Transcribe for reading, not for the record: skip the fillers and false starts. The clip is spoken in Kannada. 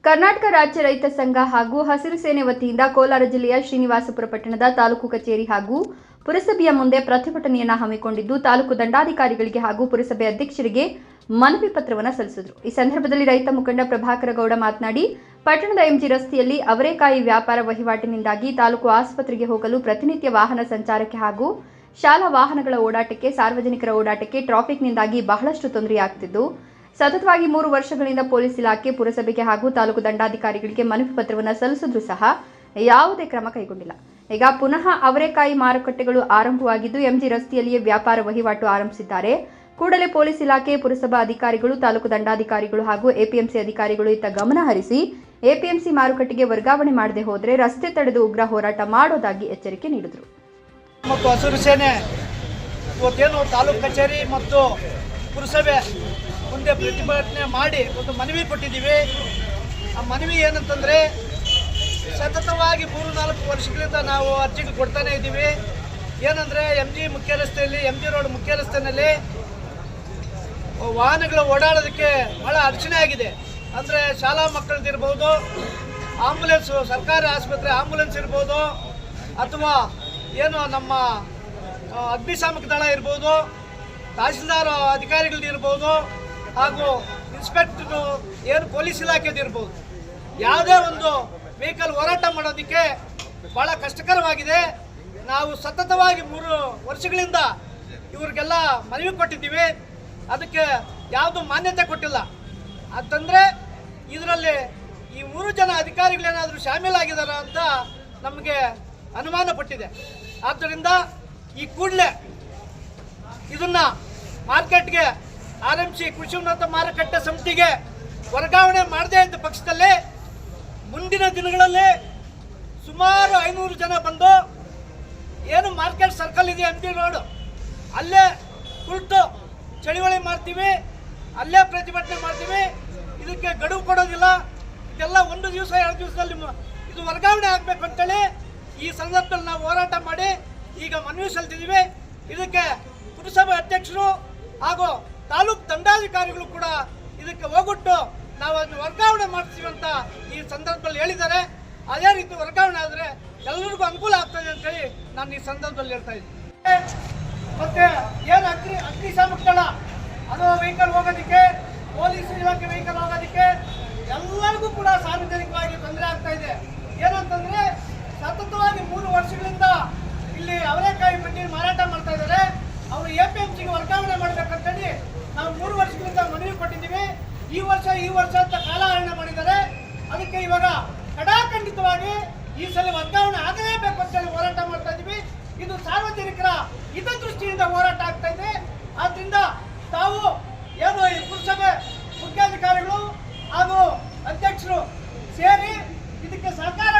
ಕರ್ನಾಟಕ ರಾಜ್ಯ ರೈತ ಸಂಘ ಹಾಗೂ ಹಸಿರು ಸೇನೆ ವತಿಯಿಂದ ಕೋಲಾರ ಜಿಲ್ಲೆಯ ಶ್ರೀನಿವಾಸಪುರ ಪಟ್ಟಣದ ತಾಲೂಕು ಕಚೇರಿ ಹಾಗೂ ಪುರಸಭೆಯ ಮುಂದೆ ಪ್ರತಿಭಟನೆಯನ್ನು ಹಮ್ಮಿಕೊಂಡಿದ್ದು ತಾಲೂಕು ದಂಡಾಧಿಕಾರಿಗಳಿಗೆ ಹಾಗೂ ಪುರಸಭೆ ಅಧ್ಯಕ್ಷರಿಗೆ ಮನವಿ ಪತ್ರವನ್ನು ಸಲ್ಲಿಸಿದರು. ಈ ಸಂದರ್ಭದಲ್ಲಿ ರೈತ ಮುಖಂಡ ಪ್ರಭಾಕರ ಗೌಡ ಮಾತನಾಡಿ, ಪಟ್ಟಣದ ಎಂಜಿ ರಸ್ತೆಯಲ್ಲಿ ಅವರೇಕಾಯಿ ವ್ಯಾಪಾರ ವಹಿವಾಟಿನಿಂದಾಗಿ ತಾಲೂಕು ಆಸ್ಪತ್ರೆಗೆ ಹೋಗಲು ಪ್ರತಿನಿತ್ಯ ವಾಹನ ಸಂಚಾರಕ್ಕೆ ಹಾಗೂ ಶಾಲಾ ವಾಹನಗಳ ಓಡಾಟಕ್ಕೆ, ಸಾರ್ವಜನಿಕರ ಓಡಾಟಕ್ಕೆ ಟ್ರಾಫಿಕ್ನಿಂದಾಗಿ ಬಹಳಷ್ಟು ತೊಂದರೆಯಾಗುತ್ತಿದ್ದು, ಸತತವಾಗಿ 3 ವರ್ಷಗಳಿಂದ ಪೊಲೀಸ್ ಇಲಾಖೆ, ಪುರಸಭೆಗೆ ಹಾಗೂ ತಾಲೂಕು ದಂಡಾಧಿಕಾರಿಗಳಿಗೆ ಮನವಿ ಪತ್ರವನ್ನು ಸಲ್ಲಿಸಿದ್ರೂ ಸಹ ಯಾವುದೇ ಕ್ರಮ ಕೈಗೊಂಡಿಲ್ಲ. ಈಗ ಪುನಃ ಅವರೇಕಾಯಿ ಮಾರುಕಟ್ಟೆಗಳು ಆರಂಭವಾಗಿದ್ದು ಎಂಜಿ ರಸ್ತೆಯಲ್ಲಿಯೇ ವ್ಯಾಪಾರ ವಹಿವಾಟು ಆರಂಭಿಸಿದ್ದಾರೆ. ಕೂಡಲೇ ಪೊಲೀಸ್ ಇಲಾಖೆ, ಪುರಸಭಾ ಅಧಿಕಾರಿಗಳು, ತಾಲೂಕು ದಂಡಾಧಿಕಾರಿಗಳು ಹಾಗೂ ಎಪಿಎಂಸಿ ಅಧಿಕಾರಿಗಳು ಇತ್ತ ಗಮನ ಹರಿಸಿ ಎಪಿಎಂಸಿ ಮಾರುಕಟ್ಟೆಗೆ ವರ್ಗಾವಣೆ ಮಾಡದೆ ಹೋದರೆ ರಸ್ತೆ ತಡೆದು ಉಗ್ರ ಹೋರಾಟ ಮಾಡೋದಾಗಿ ಎಚ್ಚರಿಕೆ ನೀಡಿದರು. ಮತ್ತು ಹಸಿರು ಸೇನೆ ಇವತ್ತೇನು ತಾಲೂಕು ಕಚೇರಿ ಮತ್ತು ಪುರಸಭೆ ಮುಂದೆ ಪ್ರತಿಭಟನೆ ಮಾಡಿ ಒಂದು ಮನವಿ ಕೊಟ್ಟಿದ್ದೀವಿ. ಆ ಮನವಿ ಏನಂತಂದರೆ, ಸತತವಾಗಿ 3-4 ವರ್ಷಗಳಿಂದ ನಾವು ಅರ್ಜಿಗಳು ಕೊಡ್ತಾನೆ ಇದ್ದೀವಿ. ಏನಂದರೆ MG ಮುಖ್ಯ ರಸ್ತೆಯಲ್ಲಿ, MG ರೋಡ್ ಮುಖ್ಯ ರಸ್ತೆಯಲ್ಲಿ ವಾಹನಗಳು ಓಡಾಡೋದಕ್ಕೆ ಭಾಳ ಅಡಚಣೆ ಆಗಿದೆ. ಅಂದರೆ ಶಾಲಾ ಮಕ್ಕಳದಿರ್ಬೋದು, ಆಂಬುಲೆನ್ಸು, ಸರ್ಕಾರಿ ಆಸ್ಪತ್ರೆ ಆಂಬುಲೆನ್ಸ್ ಇರ್ಬೋದು, ಅಥವಾ ಏನು ನಮ್ಮ ಅಗ್ನಿಶಾಮಕ ದಳ ಇರ್ಬೋದು, ತಹಸೀಲ್ದಾರ್ ಅಧಿಕಾರಿಗಳದಿರ್ಬೋದು, ಹಾಗೂ ಇನ್ಸ್ಪೆಕ್ಟರು ಏನು ಪೊಲೀಸ್ ಇಲಾಖೆದಿರ್ಬೋದು, ಯಾವುದೇ ಒಂದು ವೆಹಿಕಲ್ ಹೋರಾಟ ಮಾಡೋದಕ್ಕೆ ಭಾಳ ಕಷ್ಟಕರವಾಗಿದೆ. ನಾವು ಸತತವಾಗಿ 3 ವರ್ಷಗಳಿಂದ ಇವ್ರಿಗೆಲ್ಲ ಮನವಿ ಕೊಟ್ಟಿದ್ದೀವಿ. ಅದಕ್ಕೆ ಯಾವುದು ಮಾನ್ಯತೆ ಕೊಟ್ಟಿಲ್ಲ. ಅಂತಂದರೆ ಇದರಲ್ಲಿ ಈ 3 ಜನ ಅಧಿಕಾರಿಗಳೇನಾದರೂ ಶಾಮೀಲಾಗಿದ್ದಾರ ಅಂತ ನಮಗೆ ಅನುಮಾನ ಪಟ್ಟಿದೆ. ಆದ್ದರಿಂದ ಈ ಕೂಡಲೇ ಇದನ್ನು ಮಾರ್ಕೆಟ್ಗೆ ಆರಂಭಿಸಿ ಕೃಷಿ ಉನ್ನತ ಮಾರುಕಟ್ಟೆ ಸಮಿತಿಗೆ ವರ್ಗಾವಣೆ ಮಾಡದೇ ಇದ್ದ ಪಕ್ಷದಲ್ಲಿ ಮುಂದಿನ ದಿನಗಳಲ್ಲಿ ಸುಮಾರು 500 ಜನ ಬಂದು ಏನು ಮಾರ್ಕೆಟ್ ಸರ್ಕಲ್ ಇದೆ MG ರೋಡ್, ಅಲ್ಲೇ ಕುಳಿತು ಚಳುವಳಿ ಮಾಡ್ತೀವಿ, ಅಲ್ಲೇ ಪ್ರತಿಭಟನೆ ಮಾಡ್ತೀವಿ. ಇದಕ್ಕೆ ಗಡುವು ಕೊಡೋದಿಲ್ಲ. ಇದೆಲ್ಲ 1 ದಿವಸ 2 ದಿವಸದಲ್ಲಿ ಇದು ವರ್ಗಾವಣೆ ಆಗಬೇಕು ಅಂತೇಳಿ ಈ ಸಂದರ್ಭದಲ್ಲಿ ನಾವು ಹೋರಾಟ ಮಾಡಿ ಈಗ ಮನವಿ ಸಲ್ಲಿಸಿದ್ದೀವಿ. ಇದಕ್ಕೆ ಪುರಸಭೆ ಅಧ್ಯಕ್ಷರು ಹಾಗೂ ತಾಲೂಕು ದಂಡಾಧಿಕಾರಿಗಳು ಕೂಡ ಇದಕ್ಕೆ ಹೋಗ್ಬಿಟ್ಟು ನಾವು ಅದನ್ನು ವರ್ಗಾವಣೆ ಮಾಡ್ತೀವಿ ಅಂತ ಈ ಸಂದರ್ಭದಲ್ಲಿ ಹೇಳಿದ್ದಾರೆ. ಅದೇ ರೀತಿ ವರ್ಗಾವಣೆ ಆದರೆ ಎಲ್ಲರಿಗೂ ಅನುಕೂಲ ಆಗ್ತದೆ ಅಂತೇಳಿ ನಾನು ಈ ಸಂದರ್ಭದಲ್ಲಿ ಹೇಳ್ತಾ ಇದ್ದೀನಿ. ಮತ್ತೆ ಏನು ಅಗ್ನಿಶಾಮಕ ದಳ ಅದು ವೆಹಿಕಲ್ ಹೋಗೋದಕ್ಕೆ, ಪೊಲೀಸ್ ಇಲಾಖೆ ವೆಹಿಕಲ್ ಹೋಗೋದಕ್ಕೆ ಎಲ್ಲರಿಗೂ ಕೂಡ ಸಾರ್ವಜನಿಕವಾಗಿ ತೊಂದರೆ ಆಗ್ತಾ ಇದೆ. ಏನಂತಂದ್ರೆ ಸತತವಾಗಿ 3 ವರ್ಷಗಳಿಂದ ಇಲ್ಲಿ ಅವರೇಕಾಯಿ ಮಂಡಿ ಮಾರಾಟ ಮಾಡ್ತಾ ಇದ್ದಾರೆ. ಅವರು APMCಗೆ ವರ್ಗಾವಣೆ ಮಾಡಬೇಕಂತೇಳಿ ನಾವು 3 ವರ್ಷಗಳಿಂದ ಮನವಿ ಕೊಟ್ಟಿದ್ದೀವಿ. ಈ ವರ್ಷ ಅಂತ ಕಾಲಹರಣ ಮಾಡಿದ್ದಾರೆ. ಅದಕ್ಕೆ ಇವಾಗ ಕಡಾಖಂಡಿತವಾಗಿ ಈ ಸಲ ವರ್ಗಾವಣೆ ಆಗಲೇಬೇಕು ಅಂತೇಳಿ ಹೋರಾಟ ಮಾಡ್ತಾ ಇದ್ದೀವಿ. ಇದು ಸಾರ್ವಜನಿಕರ ಹಿತದೃಷ್ಟಿಯಿಂದ ಹೋರಾಟ ಆಗ್ತಾ ಇದೆ. ಆದ್ರಿಂದ ತಾವು ಏನು ಈ ಪುರಸಭೆ ಮುಖ್ಯಾಧಿಕಾರಿಗಳು ಹಾಗೂ ಅಧ್ಯಕ್ಷರು ಸೇರಿ ಇದಕ್ಕೆ ಸಹಕಾರ